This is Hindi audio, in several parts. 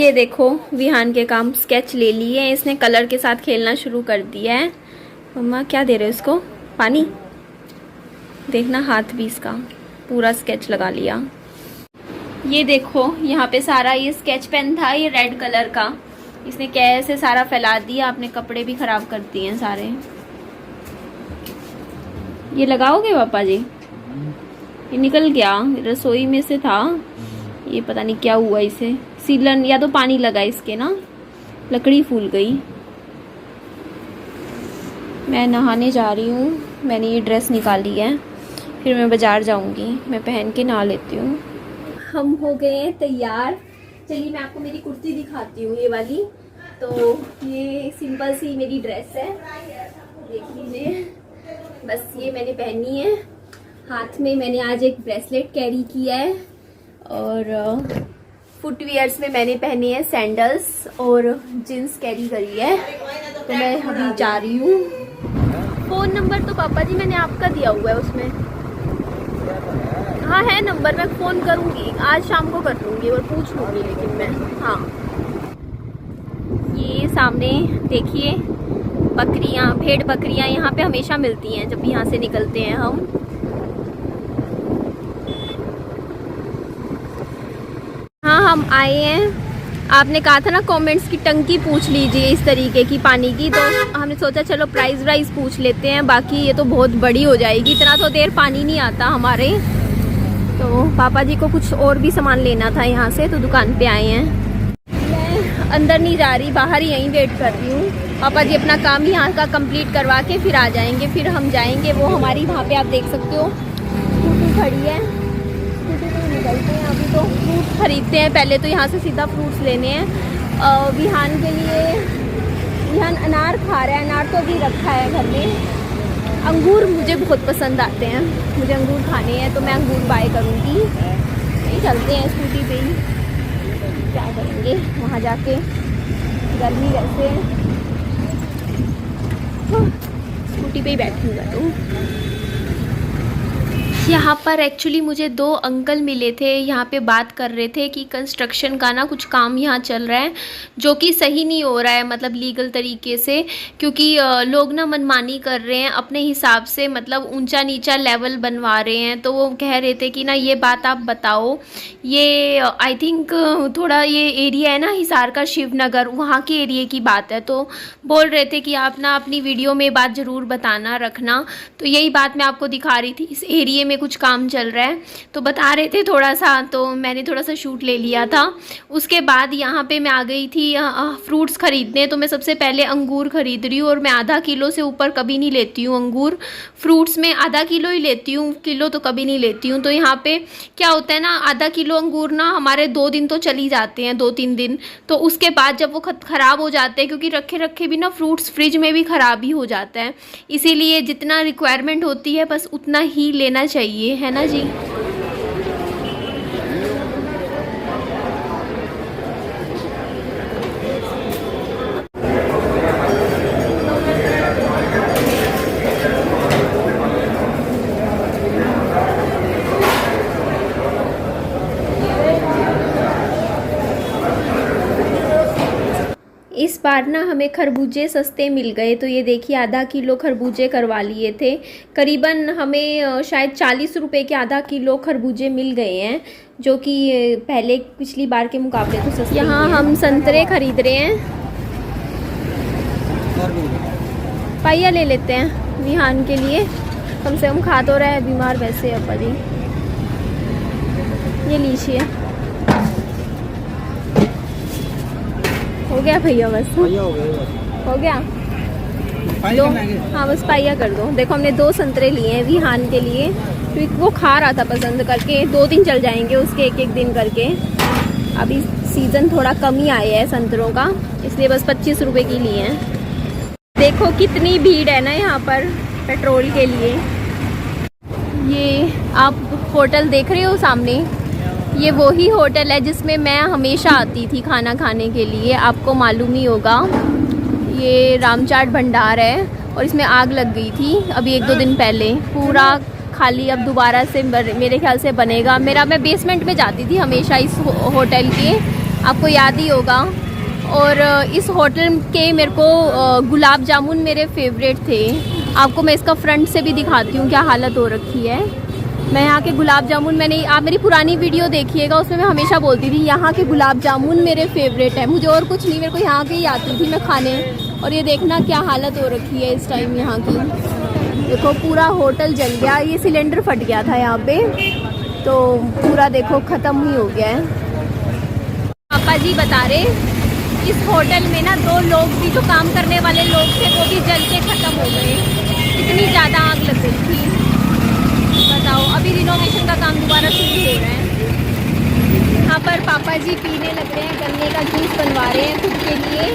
ये देखो विहान के काम स्केच ले लिए हैं इसने, कलर के साथ खेलना शुरू कर दिया है। मम्मा क्या दे रहे हो इसको? पानी। देखना हाथ भी इसका पूरा स्केच लगा लिया। ये देखो यहाँ पे सारा ये स्केच पेन था, ये रेड कलर का, इसने कैसे सारा फैला दिया, अपने कपड़े भी खराब कर दिए हैं सारे। ये लगाओगे पापा जी? ये निकल गया, रसोई में से था, ये पता नहीं क्या हुआ इसे, सीलन या तो पानी लगा इसके ना, लकड़ी फूल गई। मैं नहाने जा रही हूँ, मैंने ये ड्रेस निकाली है, फिर मैं बाज़ार जाऊँगी, मैं पहन के नहा लेती हूँ। हम हो गए हैं तैयार। चलिए मैं आपको मेरी कुर्ती दिखाती हूँ, ये वाली। तो ये सिंपल सी मेरी ड्रेस है, देख लीजिए, बस ये मैंने पहनी है। हाथ में मैंने आज एक ब्रेसलेट कैरी किया है और फुटवियर्स में मैंने पहनी है सैंडल्स और जीन्स कैरी करी है। तो मैं अभी जा रही हूँ। फ़ोन नंबर तो पापा जी मैंने आपका दिया हुआ है उसमें। हाँ है नंबर, मैं फ़ोन करूँगी, आज शाम को कर लूँगी और पूछ लूँगी, लेकिन मैं हाँ। ये सामने देखिए बकरियाँ, भेड़ बकरियाँ यहाँ पे हमेशा मिलती हैं जब यहाँ से निकलते हैं हम। हाँ हम आए हैं। आपने कहा था ना कमेंट्स की टंकी पूछ लीजिए इस तरीके की पानी की, तो हमने सोचा चलो प्राइस वाइज पूछ लेते हैं। बाकी ये तो बहुत बड़ी हो जाएगी, इतना तो देर पानी नहीं आता हमारे। तो पापा जी को कुछ और भी सामान लेना था यहाँ से, तो दुकान पे आए हैं। मैं अंदर नहीं जा रही, बाहर ही यहीं वेट कर रही हूँ। पापा जी अपना काम यहाँ का कंप्लीट करवा के फिर आ जाएंगे, फिर हम जाएंगे। वो हमारी वहाँ पे आप देख सकते हो स्कूटी खड़ी है, स्कूटी पे निकलते हैं। अभी तो फ्रूट खरीदते हैं, पहले तो यहाँ से सीधा फ्रूट्स लेने हैं विहान के लिए। विहान अनार खा रहा है, अनार तो अभी रखा है घर में। अंगूर मुझे बहुत पसंद आते हैं, मुझे अंगूर खाने हैं, तो मैं अंगूर बाय करूँगी। यही चलते हैं स्कूटी पे ही, क्या करेंगे वहाँ जाके, गर्मी वैसे स्कूटी पे ही बैठूँगा। तो यहाँ पर एक्चुअली मुझे दो अंकल मिले थे, यहाँ पे बात कर रहे थे कि कंस्ट्रक्शन का ना कुछ काम यहाँ चल रहा है जो कि सही नहीं हो रहा है, मतलब लीगल तरीके से, क्योंकि लोग ना मनमानी कर रहे हैं अपने हिसाब से, मतलब ऊंचा नीचा लेवल बनवा रहे हैं। तो वो कह रहे थे कि ना ये बात आप बताओ, ये आई थिंक थोड़ा ये एरिया है ना हिसार का, शिवनगर, वहाँ के एरिया की बात है। तो बोल रहे थे कि आप ना अपनी वीडियो में बात ज़रूर बताना रखना। तो यही बात मैं आपको दिखा रही थी, इस एरिया में कुछ काम चल रहा है, तो बता रहे थे थोड़ा सा, तो मैंने थोड़ा सा शूट ले लिया था। उसके बाद यहाँ पे मैं आ गई थी फ्रूट्स ख़रीदने। तो मैं सबसे पहले अंगूर ख़रीद रही हूँ, और मैं आधा किलो से ऊपर कभी नहीं लेती हूँ अंगूर। फ्रूट्स में आधा किलो ही लेती हूँ, किलो तो कभी नहीं लेती हूँ। तो यहाँ पे क्या होता है ना, आधा किलो अंगूर ना हमारे 2 दिन तो चली जाते हैं, 2-3 दिन। तो उसके बाद जब वो ख़राब हो जाते हैं, क्योंकि रखे रखे भी ना फ्रूट्स फ्रिज में भी ख़राब ही हो जाता है, इसीलिए जितना रिक्वायरमेंट होती है बस उतना ही लेना चाहिए, है ना जी। इस बार ना हमें खरबूजे सस्ते मिल गए। तो ये देखिए आधा किलो खरबूजे करवा लिए थे, करीबन हमें शायद 40 रुपये के आधा किलो खरबूजे मिल गए हैं, जो कि पहले पिछली बार के मुकाबले तो सस्ते। यहाँ हम संतरे खरीद रहे हैं, पाइया ले लेते हैं विहान के लिए, कम से कम खा तो रहा है, बीमार वैसे है परी। ये लीजिए, हो गया भैया, बस हो गया दो। हाँ बस पाइया कर दो। देखो हमने 2 संतरे लिए हैं विहान के लिए, क्योंकि वो खा रहा था पसंद करके। 2 दिन चल जाएंगे उसके, एक दिन करके। अभी सीज़न थोड़ा कम ही आया है संतरों का, इसलिए बस 25 रुपये की लिए हैं। देखो कितनी भीड़ है ना यहाँ पर पेट्रोल के लिए। ये आप होटल देख रहे हो सामने, ये वही होटल है जिसमें मैं हमेशा आती थी खाना खाने के लिए, आपको मालूम ही होगा। ये रामचाट भंडार है, और इसमें आग लग गई थी अभी 1-2 दिन पहले, पूरा खाली। अब दोबारा से मेरे ख्याल से बनेगा। मैं बेसमेंट में जाती थी हमेशा इस होटल के, आपको याद ही होगा। और इस होटल के मेरे को गुलाब जामुन मेरे फेवरेट थे। आपको मैं इसका फ्रंट से भी दिखाती हूँ क्या हालत हो रखी है। मैं यहाँ के गुलाब जामुन, आप मेरी पुरानी वीडियो देखिएगा, उसमें मैं हमेशा बोलती थी यहाँ के गुलाब जामुन मेरे फेवरेट है, मुझे और कुछ नहीं, मेरे को यहाँ के ही आती थी मैं खाने। और ये देखना क्या हालत हो रखी है इस टाइम यहाँ की। देखो पूरा होटल जल गया, ये सिलेंडर फट गया था यहाँ पे, तो पूरा देखो ख़त्म ही हो गया है। पापा जी बता रहे इस होटल में ना 2 लोग भी जो काम करने वाले लोग थे वो भी जल के ख़त्म हो गए, इतनी ज़्यादा आग लग गई थी। बताओ, अभी रिनोवेशन का काम दोबारा शुरू हो रहा है। यहाँ पर पापा जी पीने लग रहे हैं, गन्ने का जूस बनवा रहे हैं खुद के लिए,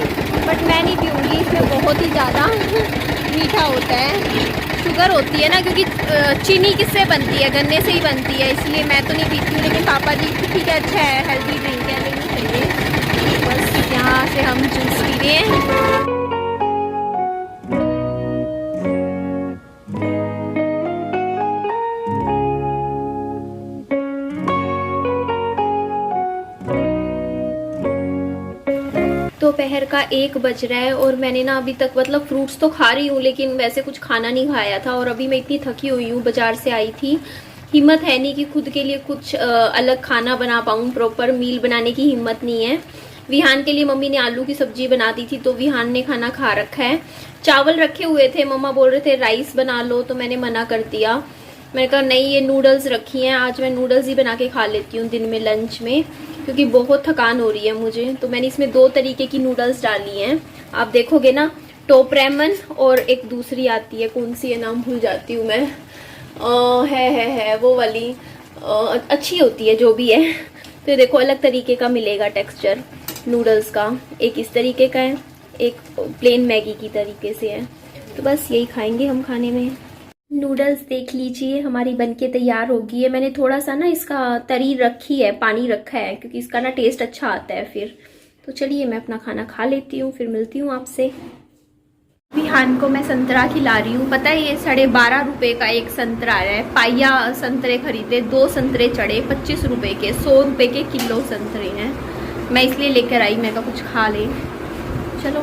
बट मैं नहीं पीऊँगी, इसमें बहुत ही ज़्यादा मीठा होता है, शुगर होती है ना, क्योंकि चीनी किससे बनती है, गन्ने से ही बनती है, इसलिए मैं तो नहीं पीती हूँ। लेकिन पापा जी ठीक है, अच्छा है, हेल्दी ड्रिंक है, लेनी चाहिए। बस यहाँ से हम जूस पी रहे हैं। दोपहर का 1 बज रहा है और मैंने ना अभी तक मतलब फ्रूट्स तो खा रही हूँ लेकिन वैसे कुछ खाना नहीं खाया था। और अभी मैं इतनी थकी हुई हूँ, बाजार से आई थी, हिम्मत है नहीं कि खुद के लिए कुछ अलग खाना बना पाऊँ, प्रॉपर मील बनाने की हिम्मत नहीं है। विहान के लिए मम्मी ने आलू की सब्जी बना दी थी तो विहान ने खाना खा रखा है। चावल रखे हुए थे, मम्मा बोल रहे थे राइस बना लो, तो मैंने मना कर दिया। मैंने कहा नहीं, ये नूडल्स रखी हैं, आज मैं नूडल्स ही बना के खा लेती हूँ दिन में लंच में, क्योंकि बहुत थकान हो रही है मुझे। तो मैंने इसमें 2 तरीके की नूडल्स डाली हैं, आप देखोगे ना, टॉप रेमन और एक दूसरी आती है, कौन सी है नाम भूल जाती हूँ मैं, है वो वाली, अच्छी होती है जो भी है। तो ये देखो अलग तरीके का मिलेगा टेक्सचर नूडल्स का, एक इस तरीके का है, एक प्लेन मैगी की तरीके से है। तो बस यही खाएंगे हम खाने में। नूडल्स देख लीजिए हमारी बनके तैयार हो गई है। मैंने थोड़ा सा ना इसका तरी रखी है, पानी रखा है, क्योंकि इसका ना टेस्ट अच्छा आता है फिर। तो चलिए मैं अपना खाना खा लेती हूँ, फिर मिलती हूँ आपसे। विहान को मैं संतरा खिला रही हूँ। पता है ये 12.5 रुपये का एक संतरा है, पाइया संतरे खरीदे, 2 संतरे चढ़े 25 रुपये के, 100 रुपये के किलो संतरे हैं। मैं इसलिए लेकर आई, मैं कहा कुछ खा ले। चलो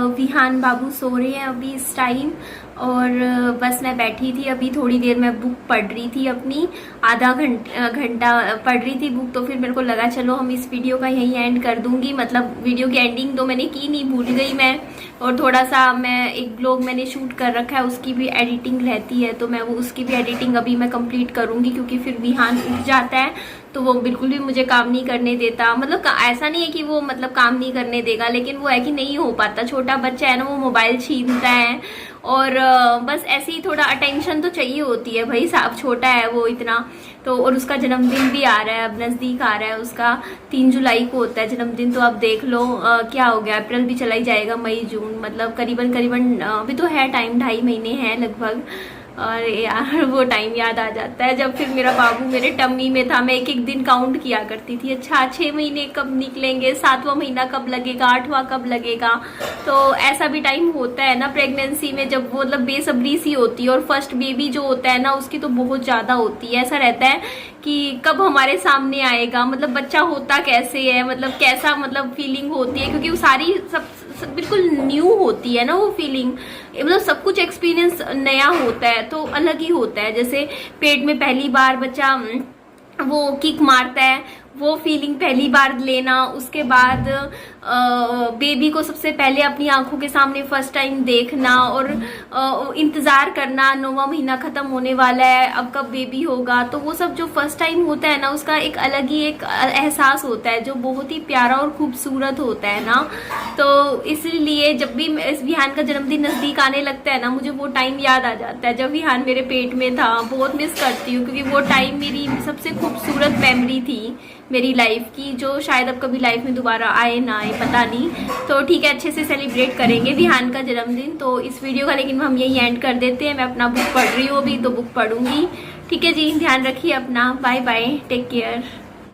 विहान बाबू सो रहे हैं अभी इस टाइम, और बस मैं बैठी थी अभी थोड़ी देर, मैं बुक पढ़ रही थी अपनी, आधा घंटा पढ़ रही थी बुक। तो फिर मेरे को लगा चलो हम इस वीडियो का यहीं एंड कर दूंगी, मतलब वीडियो की एंडिंग तो मैंने की नहीं, भूल गई मैं। और थोड़ा सा मैं एक ब्लॉग मैंने शूट कर रखा है, उसकी भी एडिटिंग रहती है, तो मैं वो उसकी भी एडिटिंग अभी मैं कंप्लीट करूंगी, क्योंकि फिर विहान उठ जाता है तो वो बिल्कुल भी मुझे काम नहीं करने देता। मतलब ऐसा नहीं है कि वो मतलब काम नहीं करने देगा, लेकिन वो है कि नहीं हो पाता, छोटा बच्चा है ना, वो मोबाइल छीनता है, और बस ऐसे ही थोड़ा अटेंशन तो चाहिए होती है भाई साहब, छोटा है वो इतना। तो और उसका जन्मदिन भी आ रहा है, अब नज़दीक आ रहा है, उसका 3 जुलाई को होता है जन्मदिन। तो अब देख लो क्या हो गया, अप्रैल भी चला ही जाएगा, मई जून, मतलब करीबन अभी तो है टाइम, 2.5 महीने हैं लगभग। और यार वो टाइम याद आ जाता है जब फिर मेरा बाबू मेरे टम्मी में था, मैं एक दिन काउंट किया करती थी, अच्छा 6 महीने कब निकलेंगे, 7वां महीना कब लगेगा, 8वां कब लगेगा। तो ऐसा भी टाइम होता है ना प्रेगनेंसी में, जब वो मतलब बेसब्री सी होती है। और फर्स्ट बेबी जो होता है ना उसकी तो बहुत ज़्यादा होती है, ऐसा रहता है कि कब हमारे सामने आएगा, मतलब बच्चा होता कैसे है, मतलब कैसा मतलब फीलिंग होती है, क्योंकि वो सारी सब बिल्कुल न्यू होती है ना वो फीलिंग, मतलब सब कुछ एक्सपीरियंस नया होता है, तो अलग ही होता है। जैसे पेट में पहली बार बच्चा वो किक मारता है, वो फीलिंग पहली बार लेना, उसके बाद बेबी को सबसे पहले अपनी आंखों के सामने फर्स्ट टाइम देखना, और इंतज़ार करना, 9वां महीना ख़त्म होने वाला है, अब कब बेबी होगा। तो वो सब जो फर्स्ट टाइम होता है ना, उसका एक अलग ही एक एहसास होता है, जो बहुत ही प्यारा और खूबसूरत होता है ना। तो इसलिए जब भी इस विहान का जन्मदिन नज़दीक आने लगता है ना, मुझे वो टाइम याद आ जाता है जब विहान मेरे पेट में था। बहुत मिस करती हूँ, क्योंकि वो टाइम मेरी सबसे खूबसूरत मेमोरी थी मेरी लाइफ की, जो शायद अब कभी लाइफ में दोबारा आए ना आए पता नहीं। तो ठीक है, अच्छे से सेलिब्रेट करेंगे विहान का जन्मदिन। तो इस वीडियो का लेकिन हम यही एंड कर देते हैं। मैं अपना बुक पढ़ रही हूँ अभी, तो बुक पढ़ूंगी। ठीक है जी, ध्यान रखिए अपना, बाय बाय, टेक केयर।